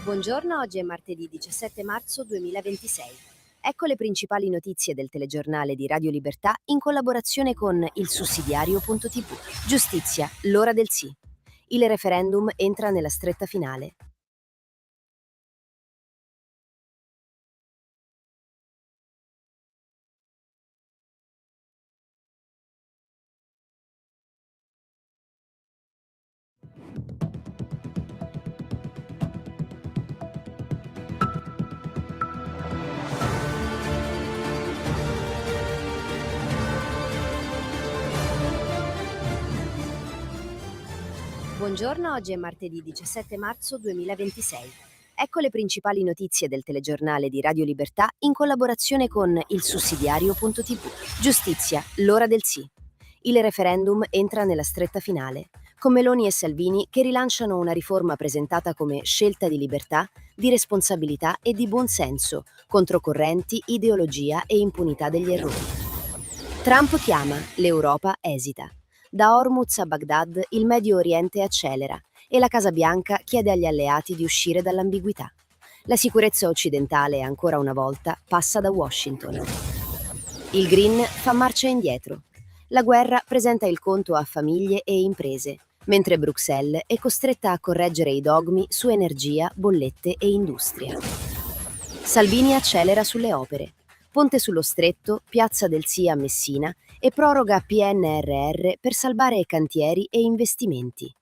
Buongiorno, oggi è martedì 17 marzo 2026. Ecco le principali notizie del telegiornale di Radio Libertà in collaborazione con il sussidiario.tv. Giustizia, l'ora del sì. Il referendum entra nella stretta finale. Buongiorno, oggi è martedì 17 marzo 2026. Ecco le principali notizie del telegiornale di Radio Libertà in collaborazione con il sussidiario.tv. Giustizia, l'ora del sì. Il referendum entra nella stretta finale, con Meloni e Salvini che rilanciano una riforma presentata come scelta di libertà, di responsabilità e di buonsenso, contro correnti, ideologia e impunità degli errori. Trump chiama, l'Europa esita. Da Hormuz a Baghdad il Medio Oriente accelera e la Casa Bianca chiede agli alleati di uscire dall'ambiguità. La sicurezza occidentale, ancora una volta, passa da Washington. Il Green fa marcia indietro. La guerra presenta il conto a famiglie e imprese, mentre Bruxelles è costretta a correggere i dogmi su energia, bollette e industria. Salvini accelera sulle opere. Ponte sullo Stretto, Piazza del Sì a Messina e proroga PNRR per salvare cantieri e investimenti.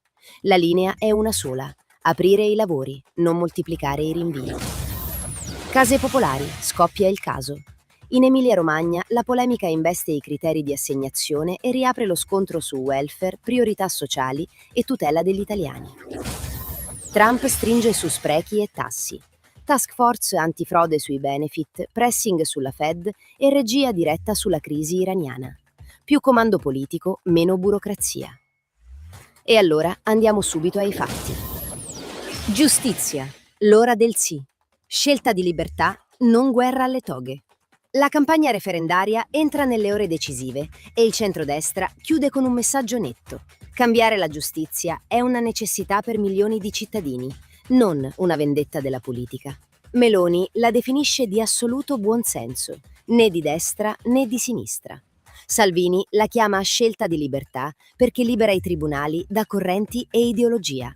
La linea è una sola: aprire i lavori, non moltiplicare i rinvii. Case popolari, scoppia il caso. In Emilia-Romagna la polemica investe i criteri di assegnazione e riapre lo scontro su welfare, priorità sociali e tutela degli italiani. Trump stringe su sprechi e tassi. Task force antifrode sui benefit, pressing sulla Fed e regia diretta sulla crisi iraniana. Più comando politico, meno burocrazia. E allora andiamo subito ai fatti. Giustizia, l'ora del sì. Scelta di libertà, non guerra alle toghe. La campagna referendaria entra nelle ore decisive e il centrodestra chiude con un messaggio netto. Cambiare la giustizia è una necessità per milioni di cittadini, non una vendetta della politica. Meloni la definisce di assoluto buonsenso, né di destra né di sinistra. Salvini la chiama scelta di libertà perché libera i tribunali da correnti e ideologia.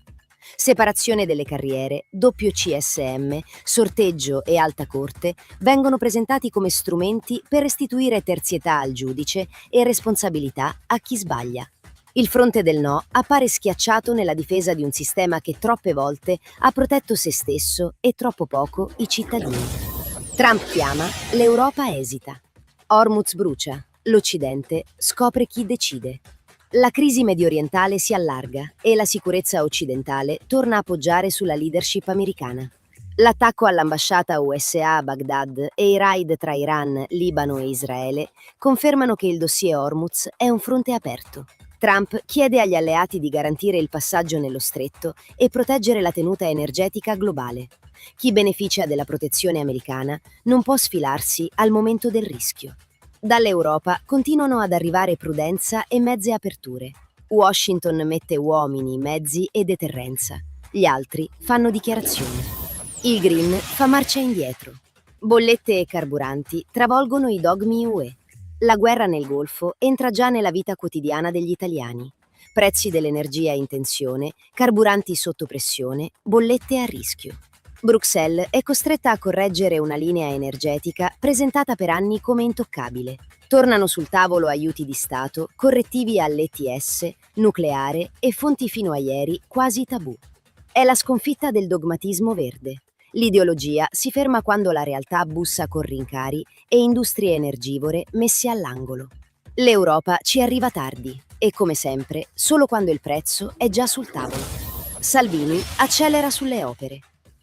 Separazione delle carriere, doppio CSM, sorteggio e alta corte vengono presentati come strumenti per restituire terzietà al giudice e responsabilità a chi sbaglia. Il fronte del no appare schiacciato nella difesa di un sistema che troppe volte ha protetto se stesso e troppo poco i cittadini. Trump chiama, l'Europa esita. Hormuz brucia, l'Occidente scopre chi decide. La crisi mediorientale si allarga e la sicurezza occidentale torna a poggiare sulla leadership americana. L'attacco all'ambasciata USA a Baghdad e i raid tra Iran, Libano e Israele confermano che il dossier Hormuz è un fronte aperto. Trump chiede agli alleati di garantire il passaggio nello stretto e proteggere la tenuta energetica globale. Chi beneficia della protezione americana non può sfilarsi al momento del rischio. Dall'Europa continuano ad arrivare prudenza e mezze aperture. Washington mette uomini, mezzi e deterrenza. Gli altri fanno dichiarazioni. Il Green fa marcia indietro. Bollette e carburanti travolgono i dogmi UE. La guerra nel Golfo entra già nella vita quotidiana degli italiani. Prezzi dell'energia in tensione, carburanti sotto pressione, bollette a rischio. Bruxelles è costretta a correggere una linea energetica presentata per anni come intoccabile. Tornano sul tavolo aiuti di Stato, correttivi all'ETS, nucleare e fonti fino a ieri quasi tabù. È la sconfitta del dogmatismo verde. L'ideologia si ferma quando la realtà bussa con rincari e industrie energivore messe all'angolo. L'Europa ci arriva tardi e, come sempre, solo quando il prezzo è già sul tavolo. Salvini accelera sulle opere.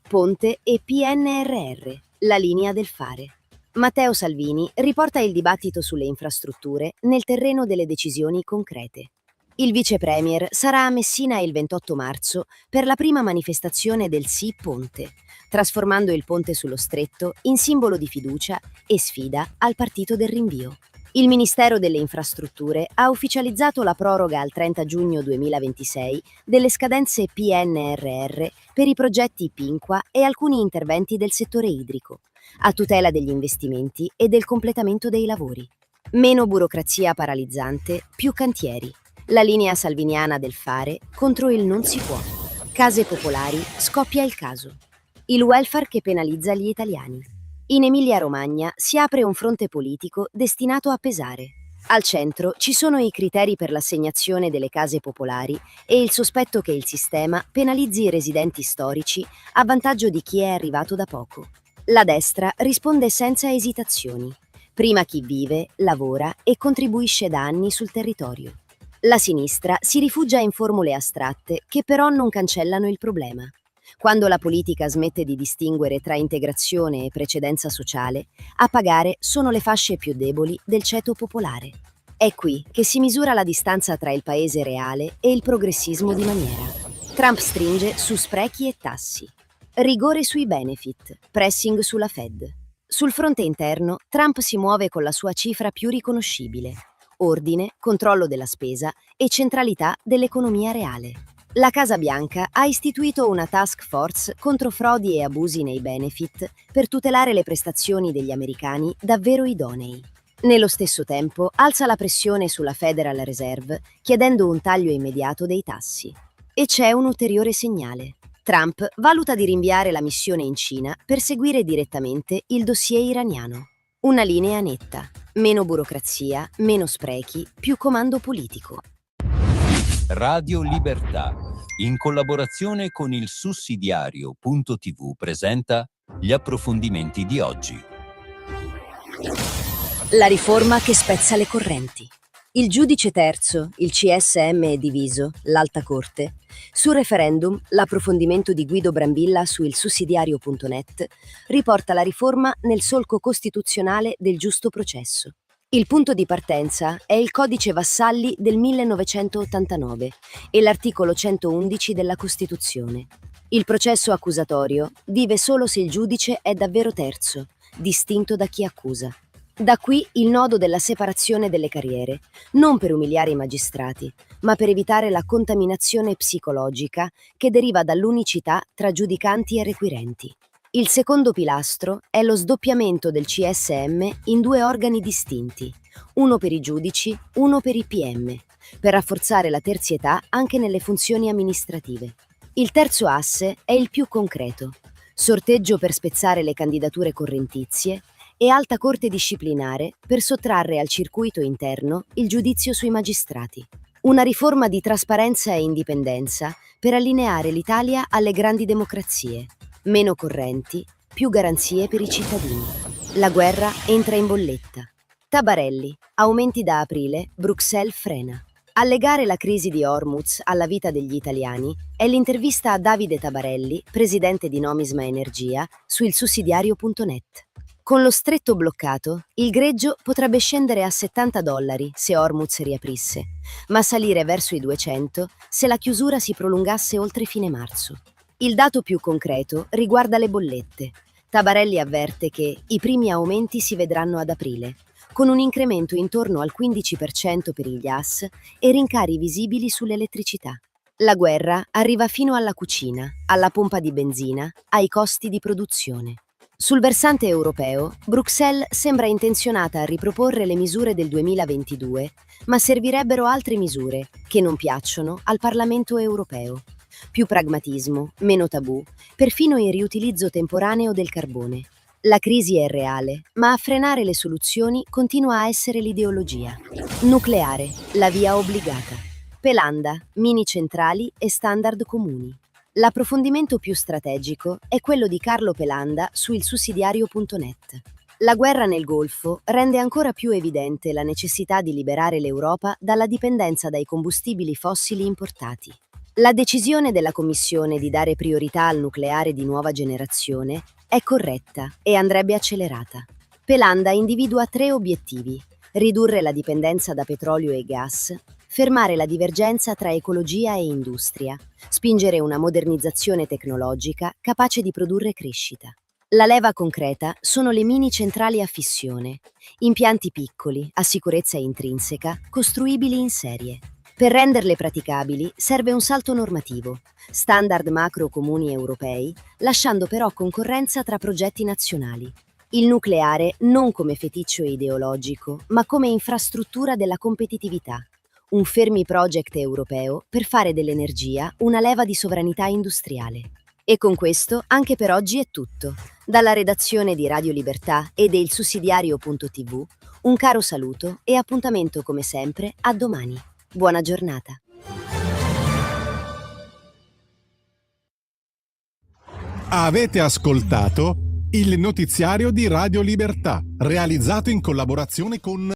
Ponte e PNRR, la linea del fare. Matteo Salvini riporta il dibattito sulle infrastrutture nel terreno delle decisioni concrete. Il vice premier sarà a Messina il 28 marzo per la prima manifestazione del Sì Ponte, trasformando il ponte sullo Stretto in simbolo di fiducia e sfida al partito del rinvio. Il Ministero delle Infrastrutture ha ufficializzato la proroga al 30 giugno 2026 delle scadenze PNRR per i progetti Pinqua e alcuni interventi del settore idrico, a tutela degli investimenti e del completamento dei lavori. Meno burocrazia paralizzante, più cantieri. La linea salviniana del fare contro il non si può. Case popolari, scoppia il caso. Il welfare che penalizza gli italiani. In Emilia-Romagna si apre un fronte politico destinato a pesare. Al centro ci sono i criteri per l'assegnazione delle case popolari e il sospetto che il sistema penalizzi i residenti storici a vantaggio di chi è arrivato da poco. La destra risponde senza esitazioni. Prima chi vive, lavora e contribuisce da anni sul territorio. La sinistra si rifugia in formule astratte che però non cancellano il problema. Quando la politica smette di distinguere tra integrazione e precedenza sociale, a pagare sono le fasce più deboli del ceto popolare. È qui che si misura la distanza tra il paese reale e il progressismo di maniera. Trump stringe su sprechi e tassi. Rigore sui benefit, pressing sulla Fed. Sul fronte interno, Trump si muove con la sua cifra più riconoscibile: ordine, controllo della spesa e centralità dell'economia reale. La Casa Bianca ha istituito una task force contro frodi e abusi nei benefit per tutelare le prestazioni degli americani davvero idonei. Nello stesso tempo alza la pressione sulla Federal Reserve chiedendo un taglio immediato dei tassi. E c'è un ulteriore segnale. Trump valuta di rinviare la missione in Cina per seguire direttamente il dossier iraniano. Una linea netta. Meno burocrazia, meno sprechi, più comando politico. Radio Libertà, in collaborazione con il sussidiario.tv, presenta gli approfondimenti di oggi. La riforma che spezza le correnti. Il giudice terzo, il CSM è diviso, l'Alta Corte. Sul referendum, l'approfondimento di Guido Brambilla su ilsussidiario.net riporta la riforma nel solco costituzionale del giusto processo. Il punto di partenza è il Codice Vassalli del 1989 e l'articolo 111 della Costituzione. Il processo accusatorio vive solo se il giudice è davvero terzo, distinto da chi accusa. Da qui il nodo della separazione delle carriere, non per umiliare i magistrati, ma per evitare la contaminazione psicologica che deriva dall'unicità tra giudicanti e requirenti. Il secondo pilastro è lo sdoppiamento del CSM in due organi distinti, uno per i giudici, uno per i PM, per rafforzare la terzietà anche nelle funzioni amministrative. Il terzo asse è il più concreto: sorteggio per spezzare le candidature correntizie e alta corte disciplinare per sottrarre al circuito interno il giudizio sui magistrati. Una riforma di trasparenza e indipendenza per allineare l'Italia alle grandi democrazie. Meno correnti, più garanzie per i cittadini. La guerra entra in bolletta. Tabarelli, aumenti da aprile, Bruxelles frena. A legare la crisi di Hormuz alla vita degli italiani è l'intervista a Davide Tabarelli, presidente di Nomisma Energia, su ilsussidiario.net. Con lo stretto bloccato, il greggio potrebbe scendere a $70 se Hormuz riaprisse, ma salire verso i 200 se la chiusura si prolungasse oltre fine marzo. Il dato più concreto riguarda le bollette. Tabarelli avverte che i primi aumenti si vedranno ad aprile, con un incremento intorno al 15% per il gas e rincari visibili sull'elettricità. La guerra arriva fino alla cucina, alla pompa di benzina, ai costi di produzione. Sul versante europeo, Bruxelles sembra intenzionata a riproporre le misure del 2022, ma servirebbero altre misure che non piacciono al Parlamento europeo. Più pragmatismo, meno tabù, perfino il riutilizzo temporaneo del carbone. La crisi è reale, ma a frenare le soluzioni continua a essere l'ideologia. Nucleare, la via obbligata. Pelanda, mini centrali e standard comuni. L'approfondimento più strategico è quello di Carlo Pelanda su ilsussidiario.net. La guerra nel Golfo rende ancora più evidente la necessità di liberare l'Europa dalla dipendenza dai combustibili fossili importati. La decisione della Commissione di dare priorità al nucleare di nuova generazione è corretta e andrebbe accelerata. Pelanda individua 3 obiettivi: ridurre la dipendenza da petrolio e gas, fermare la divergenza tra ecologia e industria, spingere una modernizzazione tecnologica capace di produrre crescita. La leva concreta sono le mini centrali a fissione, impianti piccoli, a sicurezza intrinseca, costruibili in serie. Per renderle praticabili serve un salto normativo, standard macro comuni europei, lasciando però concorrenza tra progetti nazionali. Il nucleare non come feticcio ideologico, ma come infrastruttura della competitività. Un Fermi Project europeo per fare dell'energia una leva di sovranità industriale. E con questo anche per oggi è tutto. Dalla redazione di Radio Libertà e del sussidiario.tv, un caro saluto e appuntamento come sempre a domani. Buona giornata. Avete ascoltato il notiziario di Radio Libertà, realizzato in collaborazione con